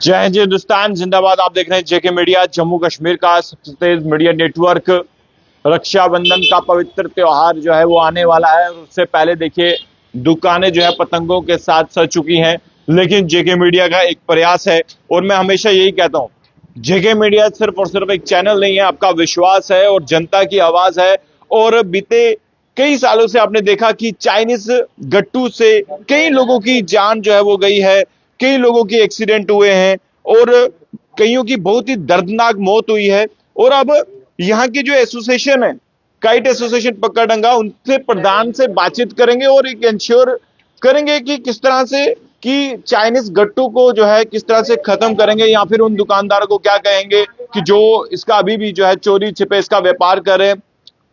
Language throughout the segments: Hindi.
जय हिंद हिंदुस्तान जिंदाबाद। आप देख रहे हैं जेके मीडिया, जम्मू कश्मीर का सबसे तेज मीडिया नेटवर्क। रक्षाबंधन का पवित्र त्योहार जो है वो आने वाला है और उससे पहले देखिए दुकानें जो है पतंगों के साथ सज चुकी हैं। लेकिन जेके मीडिया का एक प्रयास है और मैं हमेशा यही कहता हूं, जेके मीडिया सिर्फ और सिर्फ एक चैनल नहीं है, आपका विश्वास है और जनता की आवाज है। और बीते कई सालों से आपने देखा कि चाइनीज गट्टू से कई लोगों की जान जो है वो गई है, कई लोगों के एक्सीडेंट हुए हैं और कईयों की बहुत ही दर्दनाक मौत हुई है। और अब यहाँ की जो एसोसिएशन है, काइट एसोसिएशन पक्काडंगा, उनसे प्रधान से बातचीत करेंगे और एक इंश्योर करेंगे कि किस तरह से कि चाइनीज गट्टू को जो है किस तरह से खत्म करेंगे, या फिर उन दुकानदारों को क्या कहेंगे कि जो इसका अभी भी जो है चोरी छिपे इसका व्यापार करें।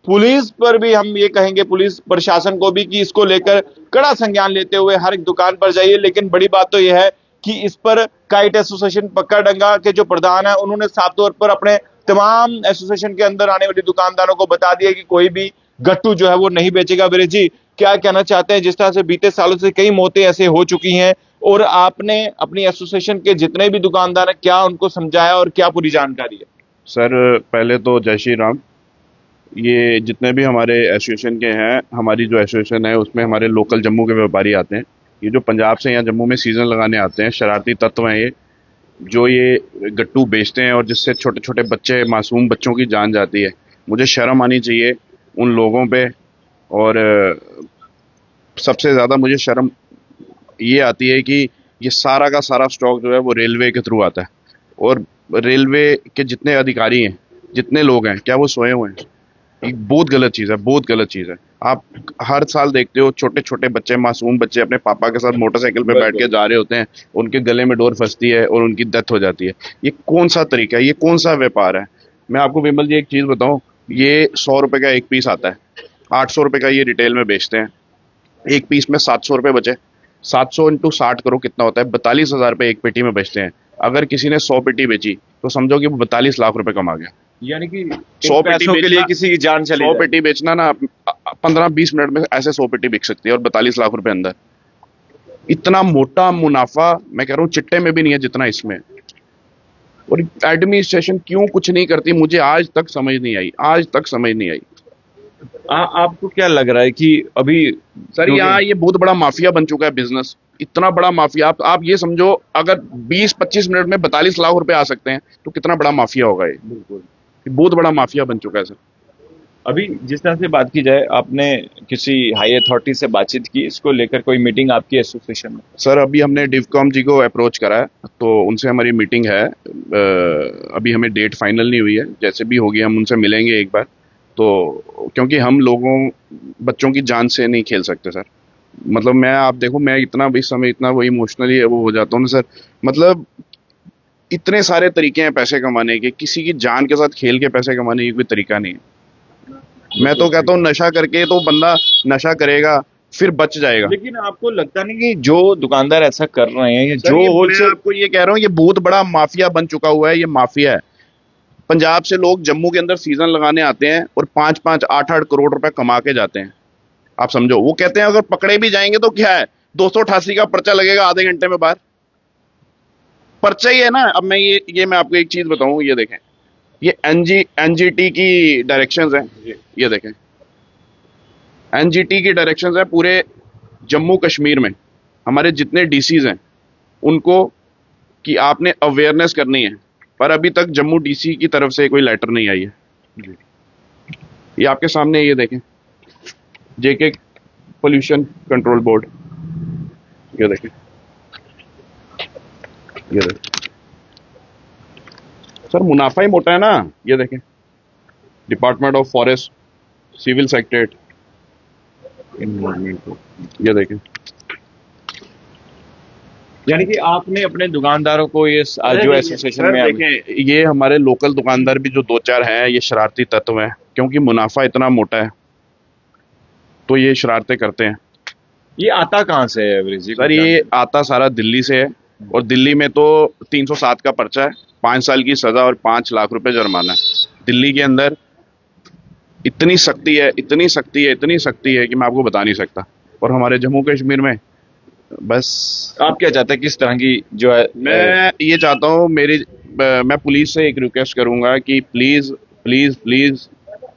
पुलिस पर भी हम ये कहेंगे, पुलिस प्रशासन को भी, कि इसको लेकर कड़ा संज्ञान लेते हुए हर एक दुकान पर जाइए। लेकिन बड़ी बात तो यह है कि इस पर काइट एसोसिएशन पक्काडंगा के जो प्रधान है उन्होंने साफ तौर पर अपने तमाम एसोसिएशन के अंदर आने वाली दुकानदारों को बता दिया कि कोई भी गट्टू जो है वो नहीं बेचेगा। वीरेश जी, क्या कहना चाहते हैं? जिस तरह से बीते सालों से कई मौतें ऐसे हो चुकी हैं और आपने अपनी एसोसिएशन के जितने भी दुकानदार हैं, क्या उनको समझाया और क्या पूरी जानकारी है? सर, पहले तो जय श्री राम। ये जितने भी हमारे एसोसिएशन के हैं, हमारी जो एसोसिएशन है उसमें हमारे लोकल जम्मू के व्यापारी आते हैं। ये जो पंजाब से यहाँ जम्मू में सीज़न लगाने आते हैं, शरारती तत्व हैं ये, जो ये गट्टू बेचते हैं और जिससे छोटे छोटे बच्चे, मासूम बच्चों की जान जाती है। मुझे शर्म आनी चाहिए उन लोगों पे। और सबसे ज़्यादा मुझे शर्म ये आती है कि ये सारा का सारा स्टॉक जो है वो रेलवे के थ्रू आता है और रेलवे के जितने अधिकारी हैं, जितने लोग हैं, क्या वो सोए हुए हैं? ये बहुत गलत चीज़ है, बहुत गलत चीज़ है। आप हर साल देखते हो छोटे छोटे बच्चे, मासूम बच्चे अपने पापा के साथ मोटरसाइकिल पे बैठ के जा रहे होते हैं, उनके गले में डोर फंसती है और उनकी डेथ हो जाती है। ये कौन सा तरीका है? ये कौन सा व्यापार है? मैं आपको विमल जी एक चीज़ बताऊं, ये 100 रुपये का एक पीस आता है, 800 रुपये का ये रिटेल में बेचते हैं। एक पीस में 700 रुपये बचे, 700 इंटू 60 करो कितना होता है? 42,000 रुपये एक पेटी में बेचते हैं। अगर किसी ने 100 पेटी बेची तो समझो कि वो 42 लाख रुपए कमा गया। यानी कि 100 पेटी पैसों के लिए किसी की जान चली 100 जाए। पेटी बेचना ना 15-20 मिनट में ऐसे 100 पेटी बिक सकती है और 42 लाख रुपए अंदर। इतना मोटा मुनाफा मैं कह रहा हूँ चिट्टे में भी नहीं है जितना इसमें। और एडमिनिस्ट्रेशन क्यों कुछ नहीं करती, मुझे आज तक समझ नहीं आई, आज तक समझ नहीं आई। आपको क्या लग रहा है कि अभी सर, यहाँ ये बहुत बड़ा माफिया बन चुका है बिजनेस, इतना बड़ा माफिया। आप ये समझो, अगर 20-25 मिनट में 42 लाख रुपए आ सकते हैं तो कितना बड़ा माफिया होगा ये। बिल्कुल बहुत बड़ा माफिया बन चुका है सर। अभी जिस तरह से बात की जाए, आपने किसी हाई अथॉरिटी से बातचीत की इसको लेकर? कोई मीटिंग आपकी एसोसिएशन में? सर, अभी हमने डिवकॉम जी को अप्रोच करा है तो उनसे हमारी मीटिंग है। अभी हमें डेट फाइनल नहीं हुई है, जैसे भी होगी हम उनसे मिलेंगे एक बार। तो क्योंकि हम लोगों बच्चों की जान से नहीं खेल सकते सर। मतलब आप देखो, मैं इतना इस समय इतना वो इमोशनली वो हो जाता हूँ ना सर। मतलब इतने सारे तरीके हैं पैसे कमाने के, किसी की जान के साथ खेल के पैसे कमाने की कोई तरीका नहीं है। मैं तो कहता हूँ नशा करके तो बंदा नशा करेगा फिर बच जाएगा। लेकिन आपको लगता नहीं कि जो दुकानदार ऐसा कर रहे हैं, सर, जो मैं होलसेल, आपको ये कह रहा हूँ, ये बहुत बड़ा माफिया बन चुका हुआ है, ये माफिया है। पंजाब से लोग जम्मू के अंदर सीजन लगाने आते हैं और 5-5, 8-8 करोड़ रुपए कमा के जाते हैं। आप समझो, वो कहते हैं अगर पकड़े भी जाएंगे तो क्या है, 288 का पर्चा लगेगा आधे घंटे में बाहर। पर्चा ही है ना। अब मैं आपको एक चीज बताऊं, ये देखें, ये एनजीटी की डायरेक्शंस हैं। ये देखें, एनजीटी की डायरेक्शंस है पूरे जम्मू कश्मीर में। हमारे जितने डीसीज हैं उनको कि आपने अवेयरनेस करनी है, पर अभी तक जम्मू डीसी की तरफ से कोई लेटर नहीं आई है। ये आपके सामने, ये देखें, जेके पोल्यूशन कंट्रोल बोर्ड, ये देखें, ये देखें सर, मुनाफा ही मोटा है ना। ये देखें, department of forest, civil secretariat, ये देखें। यानी कि आपने अपने दुकानदारों को ये जो एसोसिएशन में देखें, ये हमारे लोकल दुकानदार भी जो 2-4 हैं, ये शरारती तत्व हैं, क्योंकि मुनाफा इतना मोटा है तो ये शरारतें करते हैं। ये आता कहाँ से है वीरेश जी? सर, ये आता सारा दिल्ली से है और दिल्ली में तो 307 का पर्चा है, 5 साल की सजा और 5 लाख रुपए जुर्माना है। दिल्ली के अंदर इतनी सख्ती है, इतनी सख्ती है, इतनी सख्ती है कि मैं आपको बता नहीं सकता। और हमारे जम्मू कश्मीर में बस आप क्या चाहते हैं किस तरह की जो है मैं ये चाहता हूँ मैं पुलिस से एक रिक्वेस्ट करूंगा कि प्लीज प्लीज प्लीज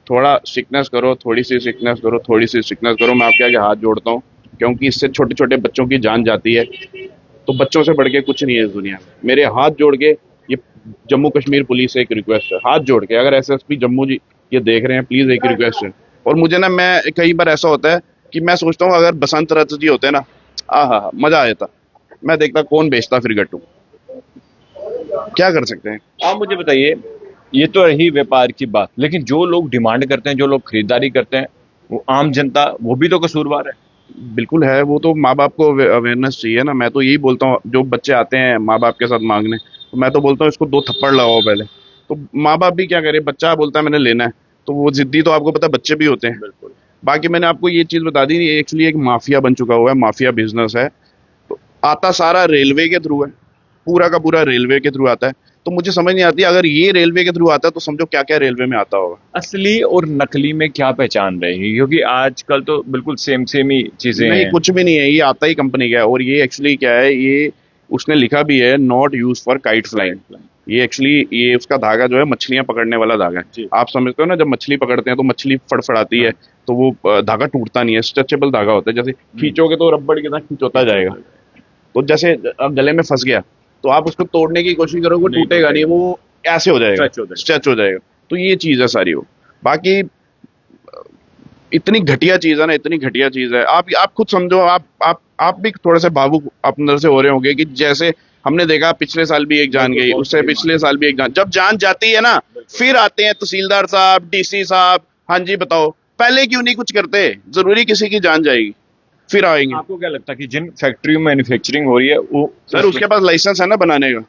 थोड़ा स्ट्रिक्टनेस करो, थोड़ी सी स्ट्रिक्टनेस करो, थोड़ी सी स्ट्रिक्टनेस करो। मैं आपके आगे हाथ जोड़ता हूँ, क्योंकि इससे छोटे छोटे बच्चों की जान जाती है। तो बच्चों से बढ़ के कुछ नहीं है इस दुनिया में। मेरे हाथ जोड़ के ये जम्मू कश्मीर पुलिस से एक रिक्वेस्ट है, हाथ जोड़ के, अगर एसएसपी जम्मू जी ये देख रहे हैं, प्लीज एक रिक्वेस्ट है। और मुझे ना, मैं कई बार ऐसा होता है कि मैं सोचता हूँ अगर बसंत रथ जी होते ना, हाँ मजा आ जाता। मैं देखता कौन बेचता फिर गट्टू। क्या कर सकते हैं। आप मुझे बताइए, ये तो रही व्यापार की बात, लेकिन जो लोग डिमांड करते हैं, जो लोग खरीदारी करते हैं, वो आम जनता, वो भी तो कसूरवार है। बिल्कुल है, वो तो माँ बाप को अवेयरनेस चाहिए ना। मैं तो यही बोलता हूँ, जो बच्चे आते हैं माँ बाप के साथ मांगने, तो मैं तो बोलता हूँ इसको 2 थप्पड़ लगाओ पहले। तो माँ बाप भी क्या करे, बच्चा बोलता है मैंने लेना है, तो वो जिद्दी तो आपको पता है बच्चे भी होते हैं। बिल्कुल। बाकी मैंने आपको ये चीज बता दी, ये एक्चुअली एक माफिया बन चुका हुआ है, माफिया बिजनेस है। तो आता सारा रेलवे के थ्रू है, पूरा का पूरा रेलवे के थ्रू आता है। तो मुझे समझ नहीं आती, अगर ये रेलवे के थ्रू आता है तो समझो क्या क्या रेलवे में आता होगा। असली और नकली में क्या पहचान रहेगी, क्योंकि आजकल तो बिल्कुल सेम सेम ही चीजें नहीं, हैं। कुछ भी नहीं है, ये आता ही कंपनी का है। और ये एक्चुअली क्या है, ये उसने लिखा भी है not use for kite flying. ये एक्चुअली ये उसका धागा जो है मछलियां पकड़ने वाला धागा जी। है। आप समझते हो ना, जब मछली पकड़ते हैं तो मछली फड़फड़ाती है, तो वो धागा टूटता नहीं है, स्ट्रेचेबल धागा होता है। जैसे खींचोगे तो रबड़ के साथ खींचोता जाएगा। तो जैसे अब गले में फंस गया, तो आप उसको तोड़ने की कोशिश करोगे, वो नहीं टूटेगा नहीं, वो ऐसे हो जाएगा, Stretch हो जाएगा। स्ट्रेच हो जाएगा। तो ये चीज है सारी वो। बाकी इतनी घटिया चीज है ना, इतनी घटिया चीज है। आप खुद समझो, आप भी थोड़े से भावुक अपने अंदर से हो रहे होंगे कि जैसे हमने देखा पिछले साल भी एक जान गई, उससे पिछले साल भी एक जान। जब जान जाती है ना, फिर आते हैं तहसीलदार साहब, डीसी साहब, हाँ जी बताओ पहले क्यों नहीं कुछ करते। जरूरी किसी की जान जाएगी, फिर आएंगे। आपको क्या लगता है कि जिन फैक्ट्री में मैन्युफैक्चरिंग हो रही है वो सर उसके पास लाइसेंस है ना बनाने का,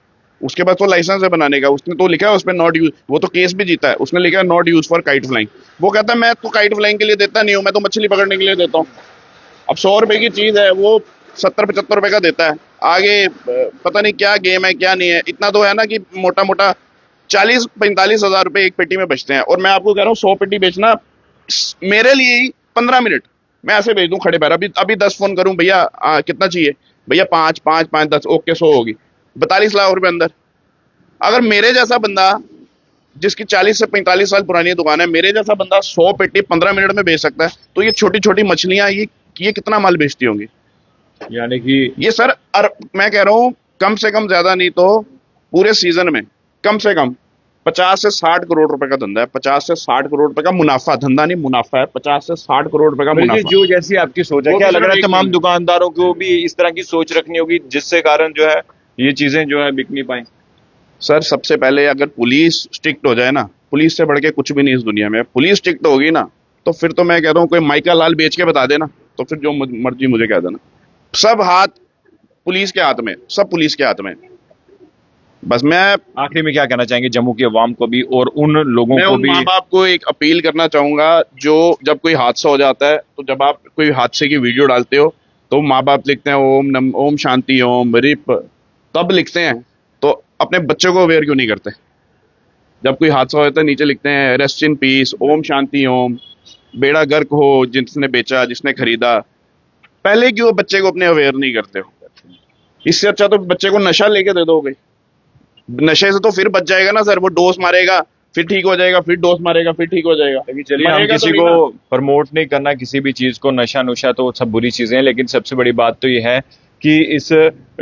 उसके पास तो लाइसेंस है बनाने का। उसने तो लिखा है उसमें नॉट यूज, वो तो केस भी जीता है, उसने लिखा है not use for kite flying. वो कहता है मैं तो काइट फ्लाइंग के लिए देता नहीं हूँ, मैं तो मछली पकड़ने के लिए देता हूँ। अब 100 रुपए की चीज है, वो 70-75 रुपए का देता है। आगे पता नहीं क्या गेम है क्या नहीं है। इतना तो है ना कि मोटा मोटा 40-45 हजार रुपए एक पेटी में बचते हैं। और मैं आपको कह रहा हूँ 100 पेटी बेचना मेरे लिए ही 15 मिनट मैं ऐसे भेज दूं खड़े पैर। अभी अभी 10 फोन करूं, भैया कितना चाहिए, भैया 5 5 5 10, ओके 100 होगी, 42 लाख रुपए अंदर। अगर मेरे जैसा बंदा, जिसकी 40 से 45 साल पुरानी दुकान है, मेरे जैसा बंदा 100 पेटी 15 मिनट में बेच सकता है, तो ये छोटी छोटी मछलियां ये कितना माल बेचती होंगी। यानी कि ये सर मैं कह रहा हूं कम से कम, ज्यादा नहीं तो पूरे सीजन में कम से कम 50 से 60 करोड़ रुपए का धंधा है। 50 से 60 करोड़ रुपए का मुनाफा, धंधा नहीं मुनाफा है। 50 से 60 करोड़ रुपए का बल्कि मुनाफा। जो जैसी आपकी सोच है, वो क्या भी लग सिर्फ रहा है एक तमाम दिन। दुकानदारों को भी इस तरह की सोच रखनी होगी, जिससे कारण जो है ये चीजें जो है बिक नहीं पाए। सर सबसे पहले अगर पुलिस स्ट्रिक्ट हो जाए ना, पुलिस से बढ़ के कुछ भी नहीं इस दुनिया में। पुलिस स्ट्रिक्ट होगी ना, तो फिर तो मैं कह रहा हूँ कोई माइका लाल बेच के बता देना, तो फिर जो मर्जी मुझे कह देना। सब हाथ पुलिस के हाथ में, सब पुलिस के हाथ में। बस मैं आखिर में क्या कहना चाहेंगे जम्मू के अवाम को भी और उन लोगों को उन भी? माँ बाप को एक अपील करना चाहूंगा, जो जब कोई हादसा हो जाता है, तो जब आप कोई हादसे की वीडियो डालते हो, तो माँ बाप लिखते हैं ओम शांति ओम रिप, तब लिखते हैं। तो अपने बच्चों को अवेयर क्यों नहीं करते? जब कोई हादसा हो जाता है नीचे लिखते हैं rest in peace, Om Shanti Om, बेड़ा गर्क हो जिसने बेचा जिसने खरीदा। पहले क्यों बच्चे को अपने अवेयर नहीं करते हो? इससे अच्छा तो बच्चे को नशा लेके दे दोगे। नशे से तो फिर बच जाएगा ना सर, वो डोज मारेगा फिर ठीक हो जाएगा, फिर डोज मारेगा फिर ठीक हो जाएगा। लेकिन चलिए, हम मरेगा किसी तो को नहीं ना। प्रमोट नहीं करना किसी भी चीज को, नशा नुशा तो सब बुरी चीजें हैं, लेकिन सबसे बड़ी बात तो ये है कि इस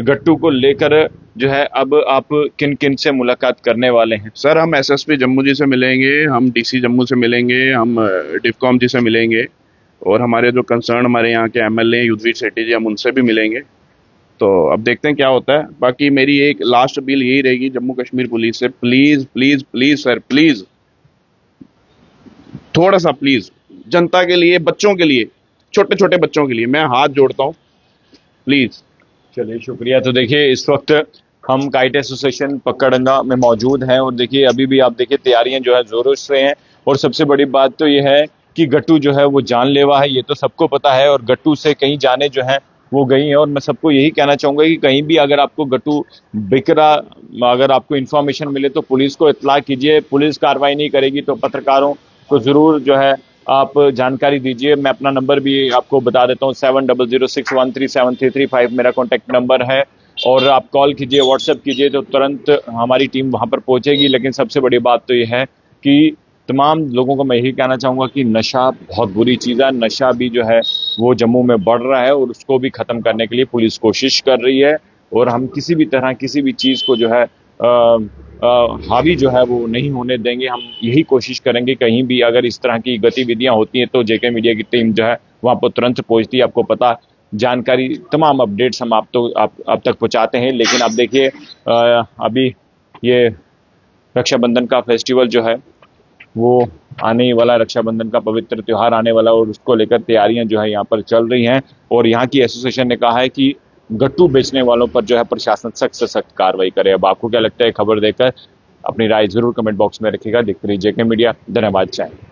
गट्टू को लेकर जो है अब आप किन किन से मुलाकात करने वाले हैं? सर हम एसएसपी जम्मू जी से मिलेंगे, हम डीसी जम्मू से मिलेंगे, हम डिफकॉम जी से मिलेंगे, और हमारे जो कंसर्न हमारे यहाँ के एमएलए युद्धवीर सेठी जी, हम उनसे भी मिलेंगे। तो अब देखते हैं क्या होता है। बाकी मेरी एक लास्ट अपील यही रहेगी जम्मू कश्मीर पुलिस से, please please please sir please, थोड़ा सा प्लीज, जनता के लिए, बच्चों के लिए, छोटे छोटे बच्चों के लिए मैं हाथ जोड़ता हूँ, प्लीज। चलिए शुक्रिया। तो देखिए, इस वक्त हम काइट एसोसिएशन पकड़ंगा में मौजूद हैं, और देखिए अभी भी आप देखिए तैयारियां जो है जोरों से हैं। और सबसे बड़ी बात तो ये है कि गट्टू जो है वो जानलेवा है, ये तो सबको पता है, और गट्टू से कई जाने जो हैं वो गई हैं। और मैं सबको यही कहना चाहूंगा कि कहीं भी अगर आपको गट्टू बिक रहा, अगर आपको इन्फॉर्मेशन मिले तो पुलिस को इत्तला कीजिए। पुलिस कार्रवाई नहीं करेगी तो पत्रकारों को जरूर जो है आप जानकारी दीजिए। मैं अपना नंबर भी आपको बता देता हूँ, 7006137335 मेरा कॉन्टैक्ट नंबर है। और आप कॉल कीजिए, व्हाट्सएप कीजिए तो तुरंत हमारी टीम वहां पर पहुंचेगी। लेकिन सबसे बड़ी बात तो ये है कि तमाम लोगों को मैं यही कहना चाहूँगा कि नशा बहुत बुरी चीज़ है। नशा भी जो है वो जम्मू में बढ़ रहा है और उसको भी ख़त्म करने के लिए पुलिस कोशिश कर रही है। और हम किसी भी तरह किसी भी चीज़ को जो है हावी जो है वो नहीं होने देंगे। हम यही कोशिश करेंगे, कहीं भी अगर इस तरह की गतिविधियां होती हैं तो जेके मीडिया की टीम जो है वहां पर तुरंत पहुंचती है। आपको पता, जानकारी, तमाम अपडेट्स हम आप तक पहुंचाते हैं। लेकिन अब देखिए, अभी ये रक्षाबंधन का फेस्टिवल जो है वो आने ही वाला, रक्षाबंधन का पवित्र त्योहार आने वाला, और उसको लेकर तैयारियां जो है यहाँ पर चल रही हैं। और यहाँ की एसोसिएशन ने कहा है कि गट्टू बेचने वालों पर जो है प्रशासन सख्त से सख्त कार्रवाई करे। अब आपको क्या लगता है, खबर देकर अपनी राय जरूर कमेंट बॉक्स में रखिएगा। देखते रहिए जेके मीडिया। धन्यवाद। चाहे